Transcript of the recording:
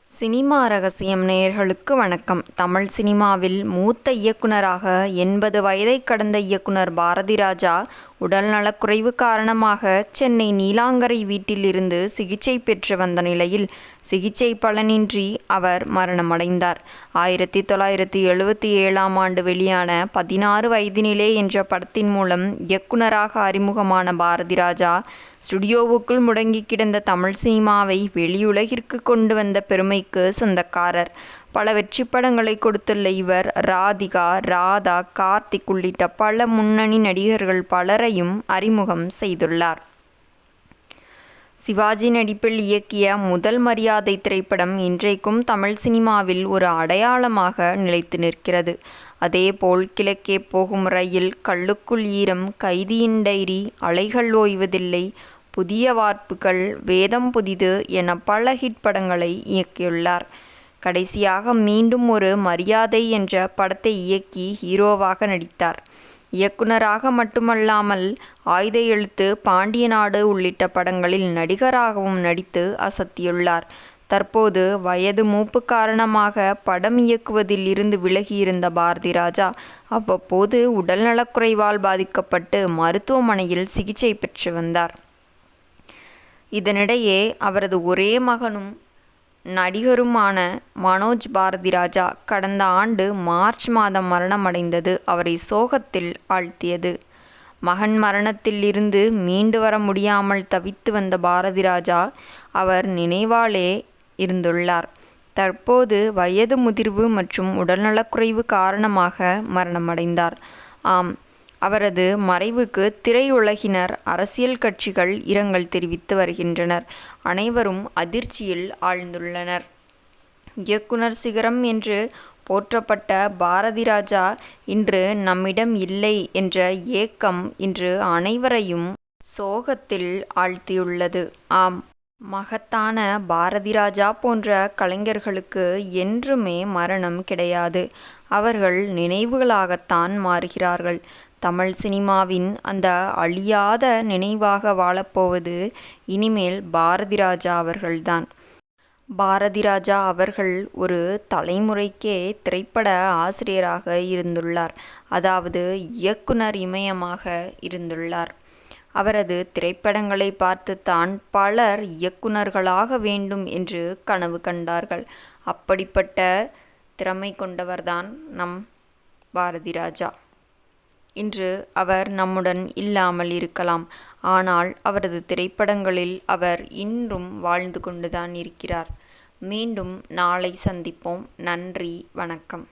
Cinema ரகசியம் நேயர்களுக்கு வணக்கம். தமிழ் சினிமாவில் மூத்த இயக்குனராக 80 வயதைக் கடந்த இயக்குனர் பாரதிராஜா உடல்நலக்குறைவு காரணமாக சென்னை நீலாங்கரை வீட்டில் இருந்து சிகிச்சை பெற்று வந்த நிலையில் சிகிச்சை பலனின்றி அவர் மரணமடைந்தார். 1977ஆம் ஆண்டு வெளியான 16 வயதினிலே என்ற படத்தின் மூலம் இயக்குனராக அறிமுகமான பாரதிராஜா ஸ்டுடியோவுக்குள் முடங்கி கிடந்த தமிழ் சினிமாவை வெளியுலகிற்கு கொண்டு வந்த பெருமைக்கு சொந்தக்காரர். பல வெற்றி படங்களை கொடுத்துள்ள இவர் ராதிகா, ராதா, கார்த்திக் உள்ளிட்ட பல முன்னணி நடிகர்கள் பலரையும் அறிமுகம் செய்துள்ளார். சிவாஜி நடிப்பில் இயக்கிய முதல் மரியாதை திரைப்படம் இன்றைக்கும் தமிழ் சினிமாவில் ஒரு அடையாளமாக நிலைத்து நிற்கிறது. அதேபோல் கிழக்கே போகும் ரயில், கல்லுக்குள் ஈரம், கைதியின் டைரி, அலைகள் ஓய்வதில்லை, புதிய வார்ப்புகள், வேதம் புதிது என பல ஹிட் படங்களை இயக்கியுள்ளார். கடைசியாக மீண்டும் ஒரு மரியாதை என்ற படத்தை இயக்கி ஹீரோவாக நடித்தார். இயக்குனராக மட்டுமல்லாமல் ஆயுத எழுத்து, பாண்டிய நாடு உள்ளிட்ட படங்களில் நடிகராகவும் நடித்து அசத்தியுள்ளார். தற்போது வயது மூப்பு காரணமாக படம் இயக்குவதில் இருந்து விலகியிருந்த பாரதிராஜா அவ்வப்போது உடல்நலக்குறைவால் பாதிக்கப்பட்டு மருத்துவமனையில் சிகிச்சை பெற்று வந்தார். இதனிடையே அவரது ஒரே மகனும் நடிகருமான மனோஜ் பாரதிராஜா கடந்த ஆண்டு மார்ச் மாதம் மரணமடைந்தது அவரை சோகத்தில் ஆழ்த்தியது. மகன் மரணத்தில் இருந்து மீண்டு வர முடியாமல் தவித்து வந்த பாரதிராஜா அவர் நினைவாலே இருந்துள்ளார். தற்போது வயது முதிர்வு மற்றும் உடல்நலக்குறைவு காரணமாக மரணமடைந்தார். ஆம், அவரது மறைவுக்கு திரையுலகினர், அரசியல் கட்சிகள் இரங்கல் தெரிவித்து வருகின்றனர். அனைவரும் அதிர்ச்சியில் ஆழ்ந்துள்ளனர். இயக்குனர் சிகரம் என்று போற்றப்பட்ட பாரதிராஜா இன்று நம்மிடம் இல்லை என்ற ஏக்கம் இன்று அனைவரையும் சோகத்தில் ஆழ்த்தியுள்ளது. ஆம், மகத்தான பாரதிராஜா போன்ற கலைஞர்களுக்கு என்றுமே மரணம் கிடையாது. அவர்கள் நினைவுகளாகத்தான் மாறுகிறார்கள். தமிழ் சினிமாவின் அந்த அழியாத நினைவாக வாழப்போவது இனிமேல் பாரதிராஜா அவர்கள்தான். பாரதிராஜா அவர்கள் ஒரு தலைமுறைக்கே திரைப்பட ஆசிரியராக இருந்துள்ளார். அதாவது இயக்குனர் இமயமாக இருந்துள்ளார். அவரது திரைப்படங்களை பார்த்துத்தான் பலர் இயக்குனர்களாக வேண்டும் என்று கனவு கண்டார்கள். அப்படிப்பட்ட திறமை கொண்டவர்தான் நம் பாரதிராஜா. இன்று அவர் நம்முடன் இல்லாமல் இருக்கலாம். ஆனால் அவரது திரைப்படங்களில் அவர் இன்றும் வாழ்ந்து கொண்டுதான் இருக்கிறார். மீண்டும் நாளை சந்திப்போம். நன்றி, வணக்கம்.